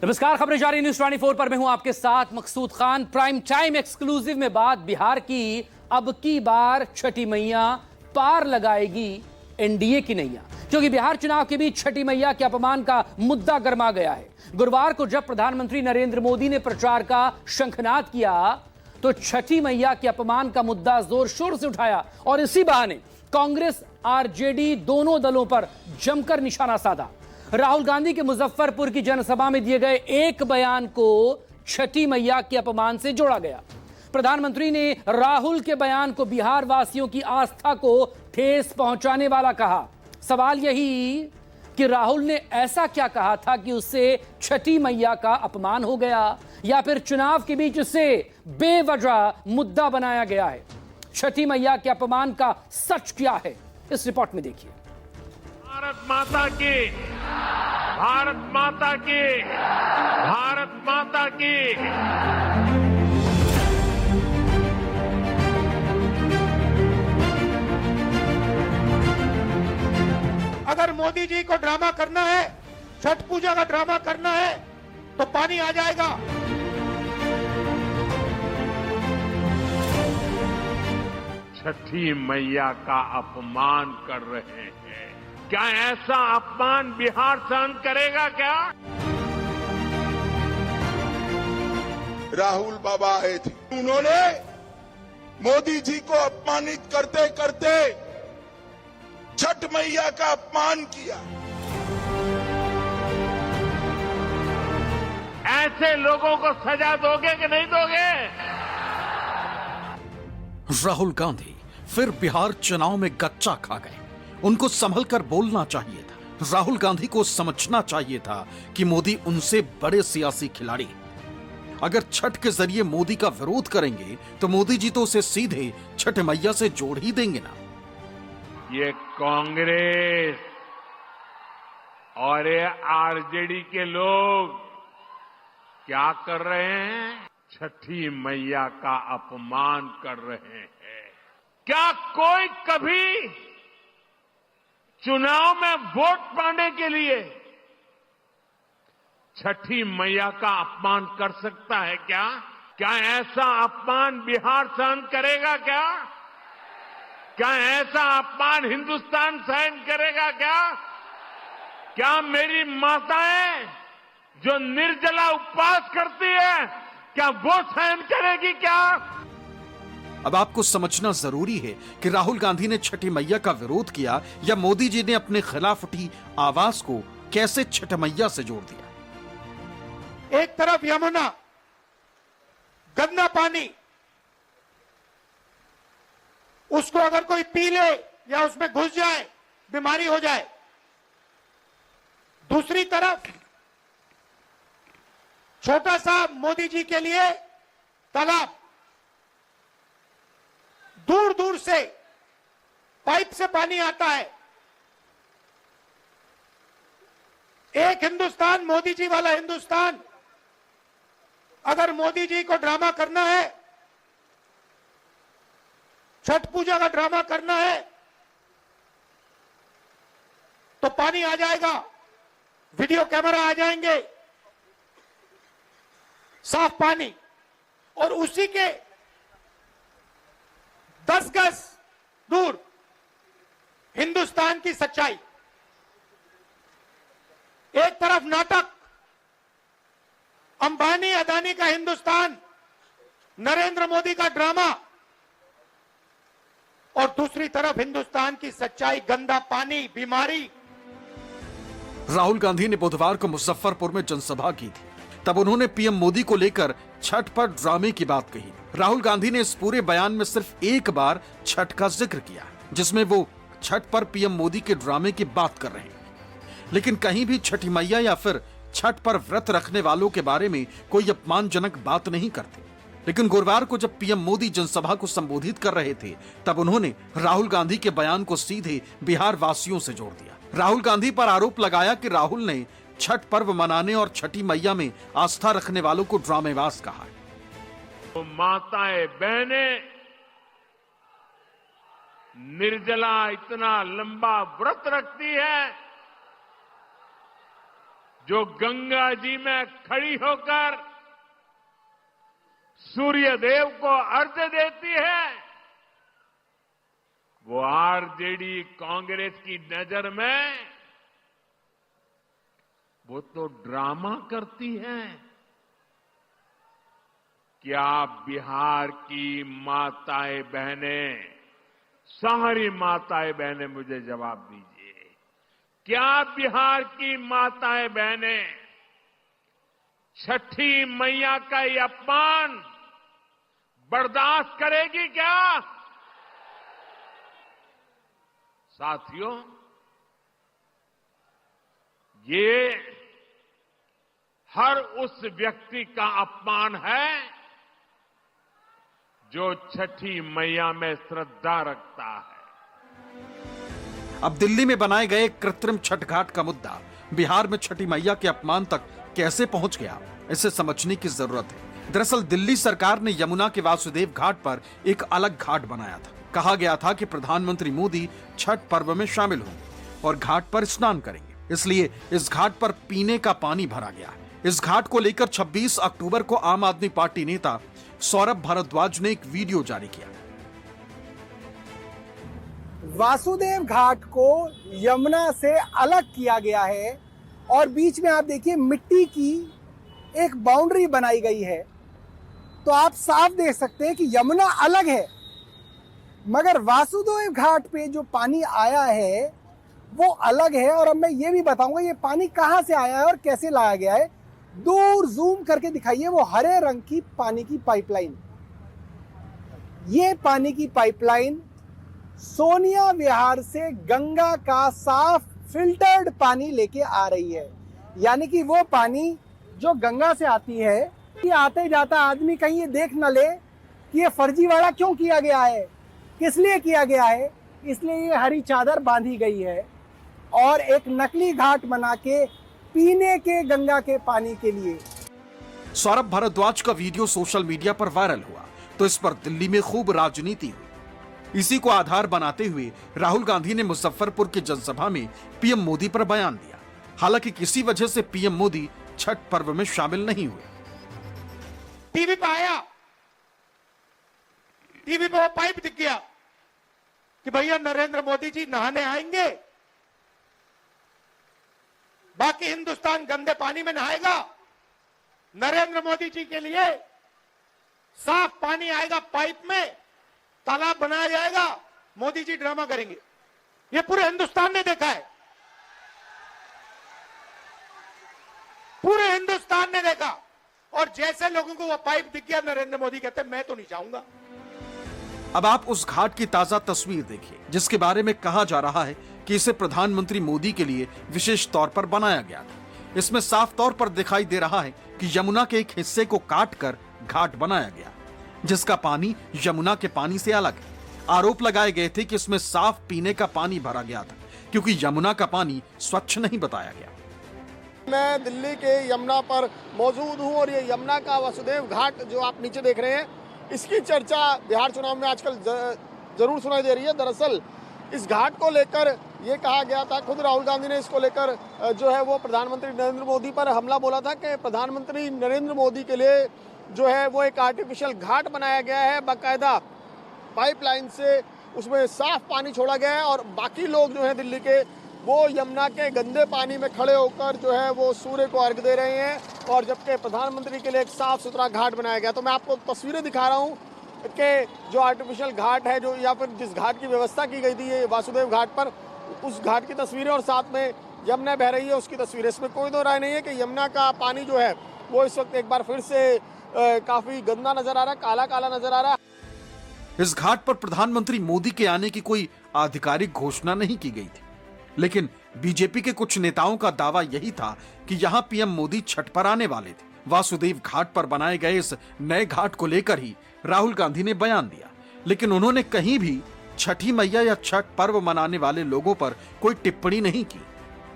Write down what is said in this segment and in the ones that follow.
नमस्कार, खबरें जारी न्यूज 24 पर मैं हूं आपके साथ मकसूद खान। प्राइम टाइम एक्सक्लूसिव में बात बिहार की। अब की बार छठी मैया पार लगाएगी एनडीए की नैया, क्योंकि बिहार चुनाव के बीच छठी मैया के अपमान का मुद्दा गर्मा गया है। गुरुवार को जब प्रधानमंत्री नरेंद्र मोदी ने प्रचार का शंखनाद किया तो छठी मैया के अपमान का मुद्दा जोर शोर से उठाया और इसी बहाने कांग्रेस आरजेडी दोनों दलों पर जमकर निशाना साधा। राहुल गांधी के मुजफ्फरपुर की जनसभा में दिए गए एक बयान को छठी मैया के अपमान से जोड़ा गया। प्रधानमंत्री ने राहुल के बयान को बिहार वासियों की आस्था को ठेस पहुंचाने वाला कहा। सवाल यही कि राहुल ने ऐसा क्या कहा था कि उससे छठी मैया का अपमान हो गया, या फिर चुनाव के बीच उसे बेवजह मुद्दा बनाया गया है। छठी मैया के अपमान का सच क्या है, इस रिपोर्ट में देखिए। भारत माता की, भारत माता की, भारत माता की। अगर मोदी जी को ड्रामा करना है, छठ पूजा का ड्रामा करना है, तो पानी आ जाएगा। छठी मैया का अपमान कर रहे हैं। क्या ऐसा अपमान बिहार सहन करेगा क्या? राहुल बाबा आए थे, उन्होंने मोदी जी को अपमानित करते करते छठ मैया का अपमान किया। ऐसे लोगों को सजा दोगे कि नहीं दोगे? राहुल गांधी फिर बिहार चुनाव में गच्चा खा गए। उनको संभल कर बोलना चाहिए था। राहुल गांधी को समझना चाहिए था कि मोदी उनसे बड़े सियासी खिलाड़ी। अगर छठ के जरिए मोदी का विरोध करेंगे तो मोदी जी तो उसे सीधे छठ मैया से जोड़ ही देंगे ना। ये कांग्रेस और ये आरजेडी के लोग क्या कर रहे हैं? छठी मैया का अपमान कर रहे हैं। क्या कोई कभी चुनाव में वोट पाने के लिए छठी मैया का अपमान कर सकता है क्या? क्या ऐसा अपमान बिहार सहन करेगा क्या? क्या ऐसा अपमान हिंदुस्तान सहन करेगा क्या? क्या मेरी माताएं जो निर्जला उपवास करती है, क्या वो सहन करेगी क्या? अब आपको समझना जरूरी है कि राहुल गांधी ने छठी मैया का विरोध किया या मोदी जी ने अपने खिलाफ उठी आवाज को कैसे छठ मैया से जोड़ दिया। एक तरफ यमुना, गंदा पानी, उसको अगर कोई पी ले या उसमें घुस जाए, बीमारी हो जाए। दूसरी तरफ छोटा सा मोदी जी के लिए तालाब, दूर दूर से पाइप से पानी आता है। एक हिंदुस्तान, मोदी जी वाला हिंदुस्तान। अगर मोदी जी को ड्रामा करना है, छठ पूजा का ड्रामा करना है, तो पानी आ जाएगा, वीडियो कैमरा आ जाएंगे, साफ पानी। और उसी के 10 गज दूर हिंदुस्तान की सच्चाई। एक तरफ नाटक, अंबानी अदानी का हिंदुस्तान, नरेंद्र मोदी का ड्रामा, और दूसरी तरफ हिंदुस्तान की सच्चाई, गंदा पानी, बीमारी। राहुल गांधी ने बुधवार को मुजफ्फरपुर में जनसभा की थी। तब उन्होंने पीएम मोदी को लेकर छठ पर ड्रामे की बात कही। राहुल गांधी ने इस पूरे बयान में सिर्फ एक बार छठ का जिक्र किया, जिसमें वो छठ पर पीएम मोदी के ड्रामे की बात कर रहे हैं, लेकिन कहीं भी छठी मैया या फिर छठ पर व्रत रखने वालों के बारे में कोई अपमानजनक बात नहीं करते। लेकिन गुरुवार को जब पीएम मोदी जनसभा को संबोधित कर रहे थे, तब उन्होंने राहुल गांधी के बयान को सीधे बिहार वासियों से जोड़ दिया। राहुल गांधी पर आरोप लगाया कि राहुल ने छठ पर्व मनाने और छठी मैया में आस्था रखने वालों को ड्रामेबाज कहा है। तो माताएं बहनें निर्जला इतना लंबा व्रत रखती है, जो गंगा जी में खड़ी होकर सूर्य देव को अर्घ्य देती है, वो आरजेडी कांग्रेस की नजर में वो तो ड्रामा करती है। क्या बिहार की माताएं बहनें, सारी माताएं बहनें मुझे जवाब दीजिए, क्या बिहार की माताएं बहनें छठी मैया का ये अपमान बर्दाश्त करेगी क्या? साथियों, ये हर उस व्यक्ति का अपमान है जो छठी मैया में श्रद्धा रखता है। अब दिल्ली में बनाए गए कृत्रिम छठ घाट का मुद्दा बिहार में छठी मैया के अपमान तक कैसे पहुंच गया, इसे समझने की जरूरत है। दरअसल दिल्ली सरकार ने यमुना के वासुदेव घाट पर एक अलग घाट बनाया था। कहा गया था कि प्रधानमंत्री मोदी छठ पर्व में शामिल होंगे और घाट पर स्नान करेंगे, इसलिए इस घाट पर पीने का पानी भरा गया है। इस घाट को लेकर 26 अक्टूबर को आम आदमी पार्टी नेता सौरभ भारद्वाज ने एक वीडियो जारी किया। वासुदेव घाट को यमुना से अलग किया गया है और बीच में आप देखिए मिट्टी की एक बाउंड्री बनाई गई है, तो आप साफ देख सकते हैं कि यमुना अलग है, मगर वासुदेव घाट पे जो पानी आया है वो अलग है। और अब मैं ये भी बताऊंगा ये पानी कहां से आया है और कैसे लाया गया है। दूर जूम करके दिखाइए वो हरे रंग की पानी की पाइपलाइन। ये पानी की पाइपलाइन सोनिया विहार से गंगा का साफ फिल्टर्ड पानी लेके आ रही है, यानी कि वो पानी जो गंगा से आती है कि आते जाता आदमी कहीं ये देख न ले कि ये फर्जीवाड़ा क्यों किया गया है, किस लिए किया गया है। इसलिए ये हरी चादर बांधी गई है और एक नकली घाट बना के पीने के गंगा के पानी के लिए। सौरभ भारद्वाज का वीडियो सोशल मीडिया पर वायरल हुआ तो इस पर दिल्ली में खूब राजनीति हुई। इसी को आधार बनाते हुए राहुल गांधी ने मुजफ्फरपुर की जनसभा में पीएम मोदी पर बयान दिया। हालांकि किसी वजह से पीएम मोदी छठ पर्व में शामिल नहीं हुए। टीवी पे आया, टीवी पे वो पाइप दिख गया कि भैया नरेंद्र मोदी जी नहाने आएंगे, बाकी हिंदुस्तान गंदे पानी में नहाएगा। नरेंद्र मोदी जी के लिए साफ पानी आएगा, पाइप में तालाब बनाया जाएगा, मोदी जी ड्रामा करेंगे। ये पूरे हिंदुस्तान ने देखा है, पूरे हिंदुस्तान ने देखा। और जैसे लोगों को वो पाइप दिख गया, नरेंद्र मोदी कहते मैं तो नहीं जाऊंगा। अब आप उस घाट की ताजा तस्वीर देखिए जिसके बारे में कहा जा रहा है कि इसे प्रधानमंत्री मोदी के लिए विशेष तौर पर बनाया गया था। इसमें साफ तौर पर दिखाई दे रहा है कि यमुना के एक हिस्से को काटकर घाट बनाया गया, जिसका पानी यमुना के पानी से अलग है। आरोप लगाए गए थे कि इसमें साफ पीने का पानी भरा गया था, क्योंकि यमुना का पानी स्वच्छ नहीं बताया गया। मैं दिल्ली के यमुना पर मौजूद हूं और ये यमुना का वासुदेव घाट जो आप नीचे देख रहे हैं, इसकी चर्चा बिहार चुनाव में आजकल जरूर सुनाई दे रही है। दरअसल इस घाट को लेकर ये कहा गया था, खुद राहुल गांधी ने इसको लेकर जो है वो प्रधानमंत्री नरेंद्र मोदी पर हमला बोला था कि प्रधानमंत्री नरेंद्र मोदी के लिए जो है वो एक आर्टिफिशियल घाट बनाया गया है, बाकायदा पाइपलाइन से उसमें साफ पानी छोड़ा गया है और बाकी लोग जो है दिल्ली के वो यमुना के गंदे पानी में खड़े होकर जो है वो सूर्य को अर्घ दे रहे हैं, और जबकि प्रधानमंत्री के लिए एक साफ सुथरा घाट बनाया गया। तो मैं आपको तस्वीरें दिखा रहा हूँ कि जो आर्टिफिशियल घाट है, जो या फिर जिस घाट की व्यवस्था की गई थी ये वासुदेव घाट पर, उस घाट की तस्वीरें और साथ में यमुना बह रही है उसकी तस्वीरें। इसमें कोई दो राय नहीं है कि यमुना का पानी जो है वो इस वक्त एक बार फिर से काफी गंदा नजर आ रहा है, काला काला नजर आ रहा है। इस घाट पर प्रधानमंत्री मोदी के आने की कोई आधिकारिक घोषणा नहीं की गई थी, लेकिन बीजेपी के कुछ नेताओं का दावा यही था कि यहां पीएम मोदी छठ पर आने वाले थे। वासुदेव घाट पर बनाए गए इस नए घाट को लेकर ही राहुल गांधी ने बयान दिया, लेकिन उन्होंने कहीं भी छठी मैया या छठ पर्व मनाने वाले लोगों पर कोई टिप्पणी नहीं की।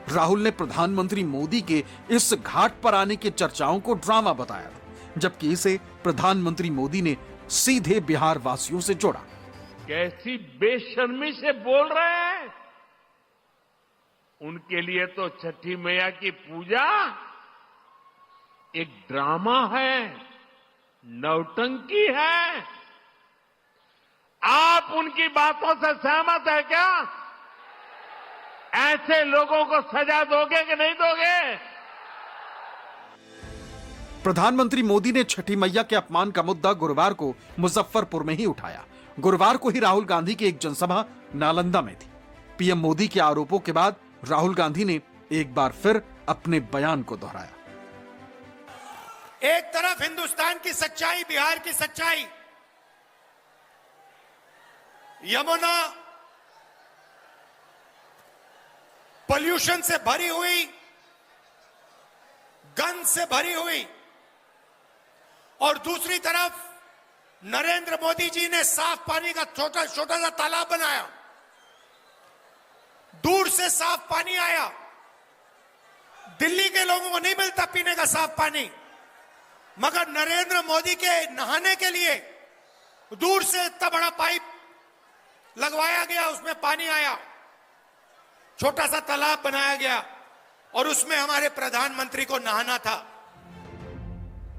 राहुल ने प्रधानमंत्री मोदी के इस घाट पर आने की चर्चाओं को ड्रामा बताया, जबकि इसे प्रधानमंत्री मोदी ने सीधे बिहार वासियों से जोड़ा। कैसी बेशर्मी से बोल रहे हैं। उनके लिए तो छठी मैया की पूजा एक ड्रामा है, नौटंकी है। आप उनकी बातों से सहमत है क्या? ऐसे लोगों को सजा दोगे कि नहीं दोगे? प्रधानमंत्री मोदी ने छठी मैया के अपमान का मुद्दा गुरुवार को मुजफ्फरपुर में ही उठाया। गुरुवार को ही राहुल गांधी की एक जनसभा नालंदा में थी। पीएम मोदी के आरोपों के बाद राहुल गांधी ने एक बार फिर अपने बयान को दोहराया। एक तरफ हिंदुस्तान की सच्चाई, बिहार की सच्चाई, यमुना पोल्यूशन से भरी हुई, गंद से भरी हुई, और दूसरी तरफ नरेंद्र मोदी जी ने साफ पानी का छोटा सा तालाब बनाया, दूर से साफ पानी आया। दिल्ली के लोगों को नहीं मिलता पीने का साफ पानी, मगर नरेंद्र मोदी के नहाने के लिए दूर से इतना बड़ा पाइप लगवाया गया, उसमें पानी आया, छोटा सा तालाब बनाया गया और उसमें हमारे प्रधानमंत्री को नहाना था।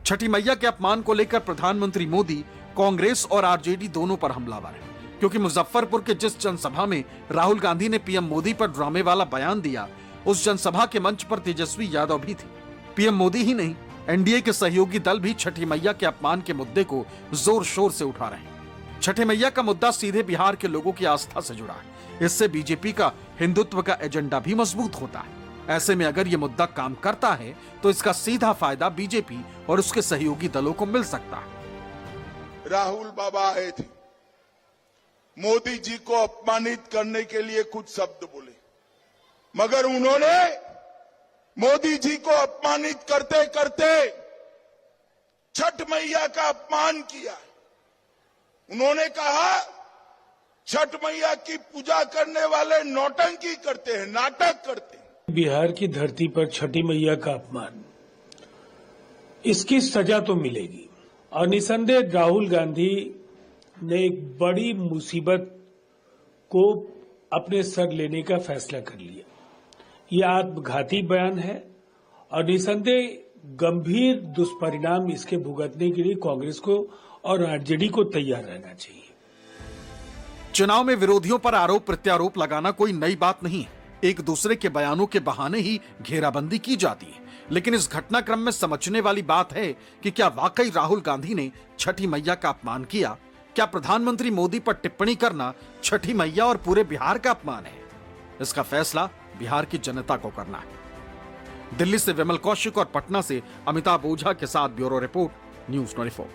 छठी मैया के अपमान को लेकर प्रधानमंत्री मोदी कांग्रेस और आरजेडी दोनों पर हमलावर है, क्योंकि मुजफ्फरपुर के जिस जनसभा में राहुल गांधी ने पीएम मोदी पर ड्रामे वाला बयान दिया, उस जनसभा के मंच पर तेजस्वी यादव भी थी। पीएम मोदी ही नहीं, एनडीए के सहयोगी दल भी छठी मैया के अपमान के मुद्दे को जोर शोर से उठा रहे हैं। छठी मैया का मुद्दा सीधे बिहार के लोगों की आस्था से जुड़ा है। इससे बीजेपी का हिंदुत्व का एजेंडा भी मजबूत होता है। ऐसे में अगर ये मुद्दा काम करता है तो इसका सीधा फायदा बीजेपी और उसके सहयोगी दलों को मिल सकता है। राहुल बाबा आए थे, मोदी जी को अपमानित करने के लिए कुछ शब्द बोले, मगर उन्होंने मोदी जी को अपमानित करते करते छठ मैया का अपमान किया। उन्होंने कहा छठ मैया की पूजा करने वाले नौटंकी करते हैं, नाटक करते हैं। बिहार की धरती पर छठी मैया का अपमान, इसकी सजा तो मिलेगी। और निसंदेह राहुल गांधी ने एक बड़ी मुसीबत को अपने सर लेने का फैसला कर लिया। यह आत्मघाती बयान है और निसंदेह गंभीर दुष्परिणाम इसके भुगतने के लिए कांग्रेस को और आरजेडी को तैयार रहना चाहिए। चुनाव में विरोधियों पर आरोप प्रत्यारोप लगाना कोई नई बात नहीं है। एक दूसरे के बयानों के बहाने ही घेराबंदी की जाती है। लेकिन इस घटनाक्रम में समझने वाली बात है कि क्या वाकई राहुल गांधी ने छठी मैया का अपमान किया? क्या प्रधानमंत्री मोदी पर टिप्पणी करना छठी मैया और पूरे बिहार का अपमान है? इसका फैसला बिहार की जनता को करना है। दिल्ली से विमल कौशिक और पटना से अमिताभ ओझा के साथ ब्यूरो रिपोर्ट, न्यूज़ 24।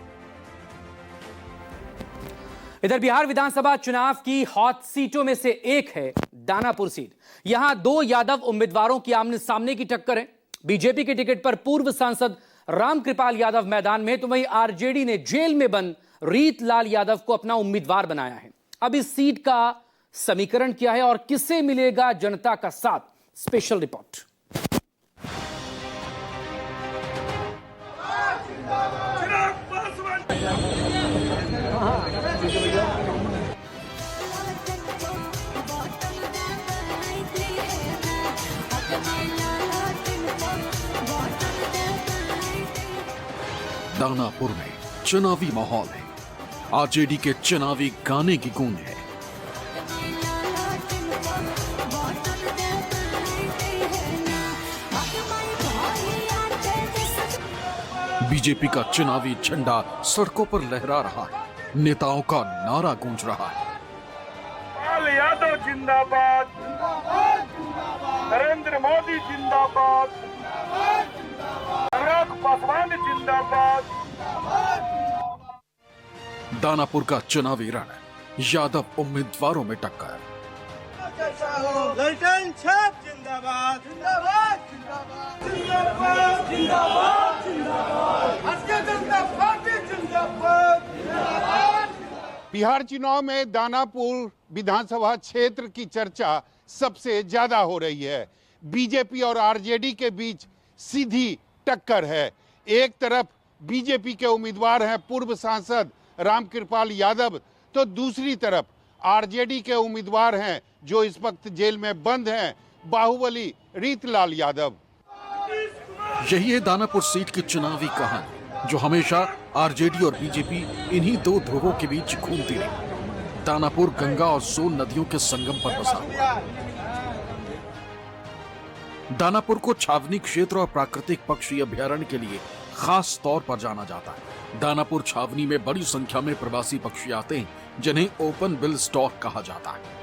इधर बिहार विधानसभा चुनाव की हॉट सीटों में से एक है दानापुर सीट। यहां दो यादव उम्मीदवारों की आमने सामने की टक्कर है। बीजेपी के टिकट पर पूर्व सांसद रामकृपाल यादव मैदान में, तो वहीं आरजेडी ने जेल में बंद रीतलाल यादव को अपना उम्मीदवार बनाया है। अब इस सीट का समीकरण क्या है और किसे मिलेगा जनता का साथ? Special report. दानापुर में चुनावी माहौल है। आरजेडी के चुनावी गाने की गूंज है। बीजेपी का चुनावी झंडा सड़कों पर लहरा रहा है। नेताओं का नारा गूंज रहा है। लाल यादव जिंदाबाद, नरेंद्र मोदी जिंदाबाद, चिराग पासवान जिंदाबाद। दानापुर का चुनावी रण, यादव उम्मीदवारों में टक्कर। लल्टन छाप जिंदाबाद, जिंदाबाद, जिंदाबाद, जिंदाबाद, जिंदाबाद, जिंदाबाद, भारतीय जनता पार्टी जिंदाबाद, जिंदाबाद। बिहार चुनाव में दानापुर विधानसभा क्षेत्र की चर्चा सबसे ज्यादा हो रही है। बीजेपी और आरजेडी के बीच सीधी टक्कर है। एक तरफ बीजेपी के उम्मीदवार हैं पूर्व सांसद रामकृपाल यादव, तो दूसरी तरफ आरजेडी के उम्मीदवार हैं जो इस वक्त जेल में बंद हैं, बाहुबली रीतलाल यादव। यही है दानापुर सीट की चुनावी कहानी, जो हमेशा आरजेडी और बीजेपी इन्हीं दो ध्रुवों के बीच घूमती रही। दानापुर गंगा और सोन नदियों के संगम पर बसा हुआ। दानापुर को छावनी क्षेत्र और प्राकृतिक पक्षी अभ्यारण्य के लिए खास तौर पर जाना जाता है। दानापुर छावनी में बड़ी संख्या में प्रवासी पक्षी आते हैं, जिन्हें ओपन बिल स्टॉक कहा जाता है।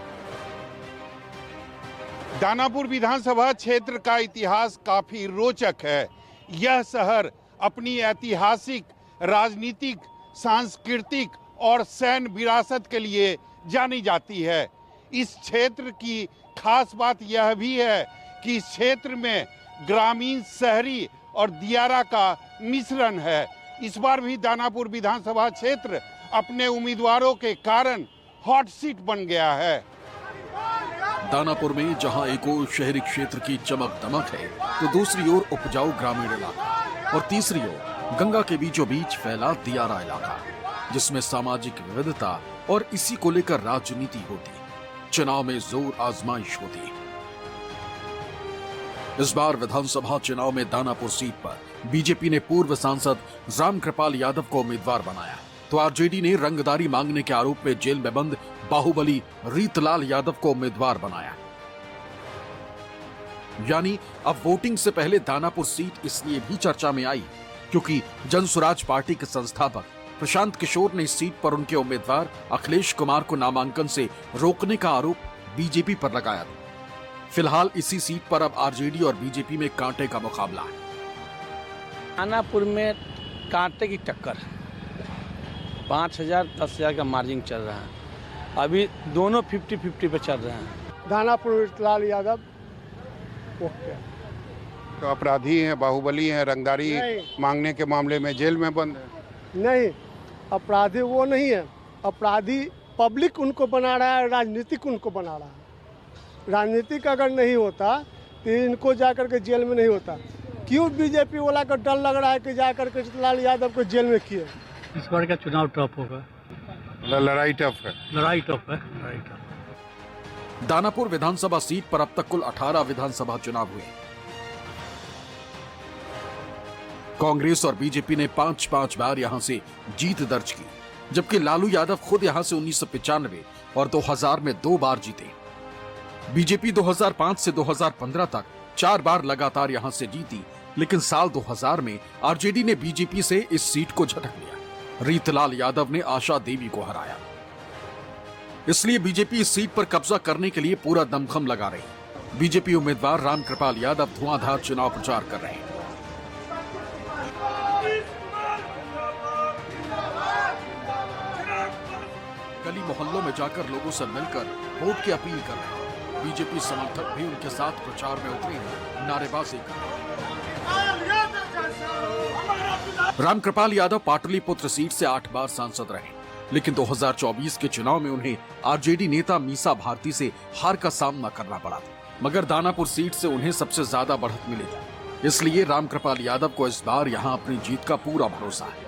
दानापुर विधानसभा क्षेत्र का इतिहास काफी रोचक है। यह शहर अपनी ऐतिहासिक, राजनीतिक, सांस्कृतिक और सैन्य विरासत के लिए जानी जाती है। इस क्षेत्र की खास बात यह भी है कि इस क्षेत्र में ग्रामीण, शहरी और दियारा का मिश्रण है। इस बार भी दानापुर विधानसभा क्षेत्र अपने उम्मीदवारों के कारण हॉट सीट बन गया है। दानापुर में जहां एक ओर शहरी क्षेत्र की चमक दमक है, तो दूसरी ओर उपजाऊ ग्रामीण इलाका और तीसरी ओर गंगा के बीचों बीच फैला दियारा इलाका, जिसमें सामाजिक विविधता और इसी को लेकर राजनीति होती है। चुनाव में जोर आजमाइश होती है। इस बार विधानसभा चुनाव में दानापुर सीट पर बीजेपी ने पूर्व सांसद रामकृपाल यादव को उम्मीदवार बनाया, तो आरजेडी ने रंगदारी मांगने के आरोप में जेल में बंद बाहुबली रीतलाल यादव को उम्मीदवार बनाया। यानी अब वोटिंग से पहले दानापुर सीट इसलिए भी चर्चा में आई क्योंकि जनसुराज पार्टी के संस्थापक प्रशांत किशोर ने इस सीट पर उनके उम्मीदवार अखिलेश कुमार को नामांकन से रोकने का आरोप बीजेपी पर लगाया था। फिलहाल इसी सीट पर अब आरजेडी और बीजेपी में कांटे का मुकाबला है। दानापुर में कांटे की टक्कर, 5,000 10,000 का मार्जिन चल रहा है। अभी दोनों 50-50 पे चल रहे हैं। दानापुर रीतलाल यादव। तो अपराधी हैं, बाहुबली हैं, रंगदारी मांगने के मामले में जेल में बंद है। नहीं, अपराधी वो नहीं है। अपराधी पब्लिक उनको बना रहा है, राजनीतिक उनको बना रहा है। राजनीतिक अगर नहीं होता तो इनको जाकर के जेल में नहीं होता। क्यों बीजेपी वाला को डर लग रहा है कि जाकर के रीतलाल यादव को जेल में किए? इस बार का चुनाव टफ होगा। लड़ाई टफ है। लड़ाई टफ है। दानापुर विधानसभा सीट पर अब तक कुल 18 विधानसभा चुनाव हुए। कांग्रेस और बीजेपी ने 5-5 बार यहां से जीत दर्ज की, जबकि लालू यादव खुद यहां से 1995 और 2000 में 2 बार जीते। बीजेपी 2005 से 2015 तक 4 बार लगातार यहां से जीती, लेकिन साल 2000 में आरजेडी ने बीजेपी से इस सीट को झटक लिया। रीतलाल यादव ने आशा देवी को हराया। इसलिए बीजेपी इस सीट पर कब्जा करने के लिए पूरा दमखम लगा रही है। बीजेपी उम्मीदवार रामकृपाल यादव धुआंधार चुनाव प्रचार कर रहे हैं। गली मोहल्लों में जाकर लोगों से मिलकर वोट की अपील कर रहे हैं। बीजेपी समर्थक भी उनके साथ प्रचार में उतरे हैं, नारेबाजी कर रहे हैं। रामकृपाल यादव पाटलिपुत्र सीट से 8 बार सांसद रहे, लेकिन 2024 के चुनाव में उन्हें आरजेडी नेता मीसा भारती से हार का सामना करना पड़ा था। मगर दानापुर सीट से उन्हें सबसे ज्यादा बढ़त मिली थी, इसलिए रामकृपाल यादव को इस बार यहां अपनी जीत का पूरा भरोसा है।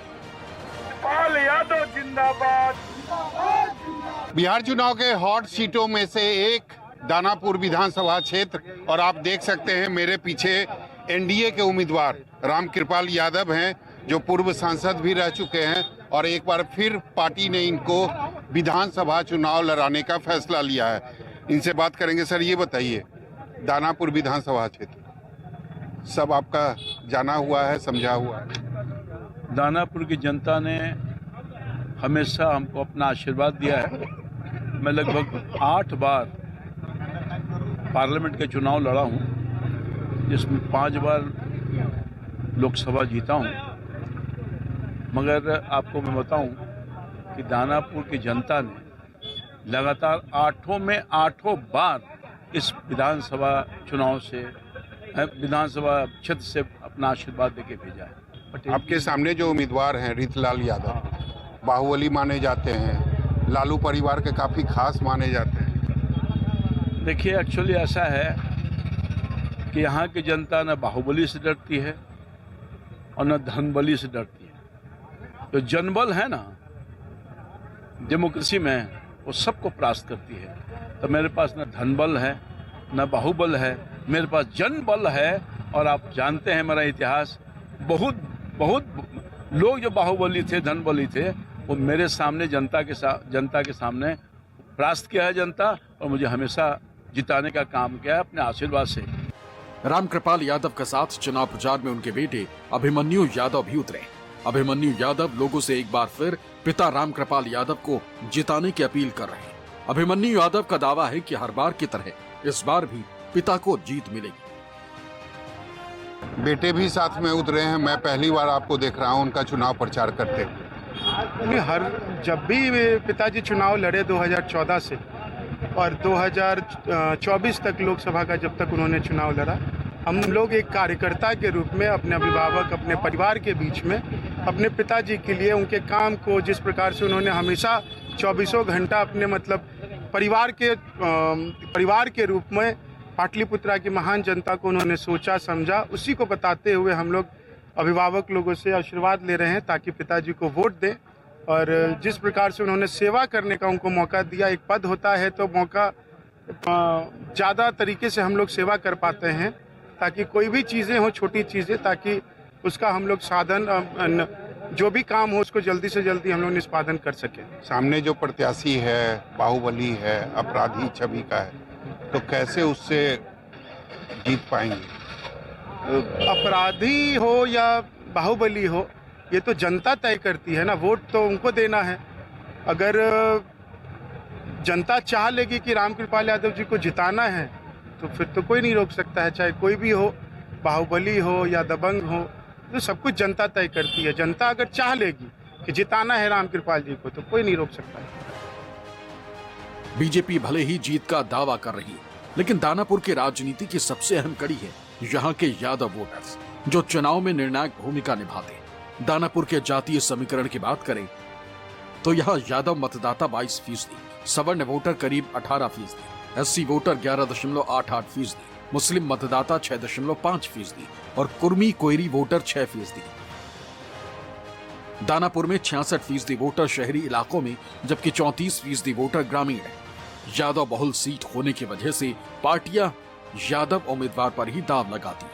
यादव जिंदाबाद। बिहार चुनाव के हॉट सीटों में से एक दानापुर विधानसभा क्षेत्र, और आप देख सकते हैं मेरे पीछे एनडीए के उम्मीदवार रामकृपाल यादव हैं, जो पूर्व सांसद भी रह चुके हैं और एक बार फिर पार्टी ने इनको विधानसभा चुनाव लड़ाने का फैसला लिया है। इनसे बात करेंगे। सर, ये बताइए, दानापुर विधानसभा क्षेत्र सब आपका जाना हुआ है, समझा हुआ है? दानापुर की जनता ने हमेशा हमको अपना आशीर्वाद दिया है। मैं लगभग 8 बार पार्लियामेंट के चुनाव लड़ा हूँ, जिसमें 5 बार लोकसभा जीता हूँ। मगर आपको मैं बताऊं कि दानापुर की जनता ने लगातार 8 बार इस विधानसभा चुनाव से, विधानसभा क्षेत्र से अपना आशीर्वाद देके भेजा है। आपके सामने जो उम्मीदवार हैं रीतलाल यादव, बाहुबली माने जाते हैं, लालू परिवार के काफी खास माने जाते हैं। देखिए, एक्चुअली ऐसा है कि यहाँ की जनता न बाहुबली से डरती है और न धनबली से डरती है। तो जनबल है ना डेमोक्रेसी में, वो सबको परास्त करती है। तो मेरे पास न धनबल है न बाहुबल है, मेरे पास जनबल है। और आप जानते हैं मेरा इतिहास, बहुत लोग जो बाहुबली थे, धनबली थे, वो मेरे सामने जनता के सामने परास्त किया है जनता, और मुझे हमेशा जिताने का काम किया है अपने आशीर्वाद से। रामकृपाल यादव के साथ चुनाव प्रचार में उनके बेटे अभिमन्यु यादव भी उतरे। अभिमन्यु यादव लोगों से एक बार फिर पिता रामकृपाल यादव को जिताने की अपील कर रहे हैं। अभिमन्यु यादव का दावा है कि हर बार की तरह इस बार भी पिता को जीत मिलेगी। बेटे भी साथ में उतरे हैं। मैं पहली बार आपको देख रहा हूं उनका चुनाव प्रचार करते हुए। जब भी पिताजी चुनाव लड़े 2014 से और 2024 तक लोकसभा का जब तक उन्होंने चुनाव लड़ा, हम लोग एक कार्यकर्ता के रूप में अपने अभिभावक, अपने परिवार के बीच में अपने पिताजी के लिए उनके काम को, जिस प्रकार से उन्होंने हमेशा 24 घंटा अपने मतलब परिवार के रूप में पाटलिपुत्रा की महान जनता को उन्होंने सोचा समझा, उसी को बताते हुए हम लोग अभिभावक लोगों से आशीर्वाद ले रहे हैं ताकि पिताजी को वोट दें। और जिस प्रकार से उन्होंने सेवा करने का उनको मौका दिया, एक पद होता है तो मौका ज़्यादा तरीके से हम लोग सेवा कर पाते हैं, ताकि कोई भी चीज़ें हो, छोटी चीज़ें, ताकि उसका हम लोग साधन, जो भी काम हो उसको जल्दी से जल्दी हम लोग निष्पादन कर सकें। सामने जो प्रत्याशी है बाहुबली है, अपराधी छवि का है, तो कैसे उससे जीत पाएंगे? अपराधी हो या बाहुबली हो, ये तो जनता तय करती है ना। वोट तो उनको देना है। अगर जनता चाह लेगी कि रामकृपाल यादव जी को जिताना है तो फिर तो कोई नहीं रोक सकता है, चाहे कोई भी हो, बाहुबली हो या दबंग हो, तो सब कुछ जनता तय करती है। जनता अगर चाह लेगी कि जिताना है रामकृपाल जी को तो कोई नहीं रोक सकता है। बीजेपी भले ही जीत का दावा कर रही है, लेकिन दानापुर की राजनीति की सबसे अहम कड़ी है यहाँ के यादव वोटर्स, जो चुनाव में निर्णायक भूमिका निभाते हैं। दानापुर के जातीय समीकरण की बात करें तो यहाँ यादव मतदाता 22%, सवर्ण वोटर करीब 18%, एससी वोटर 11.88%, मुस्लिम मतदाता 6.5% और कुर्मी कोयरी वोटर 6%। दानापुर में 66% वोटर शहरी इलाकों में, जबकि 34% वोटर ग्रामीण है। यादव बहुल सीट होने की वजह से पार्टियां यादव उम्मीदवार पर ही दाव लगाती हैं।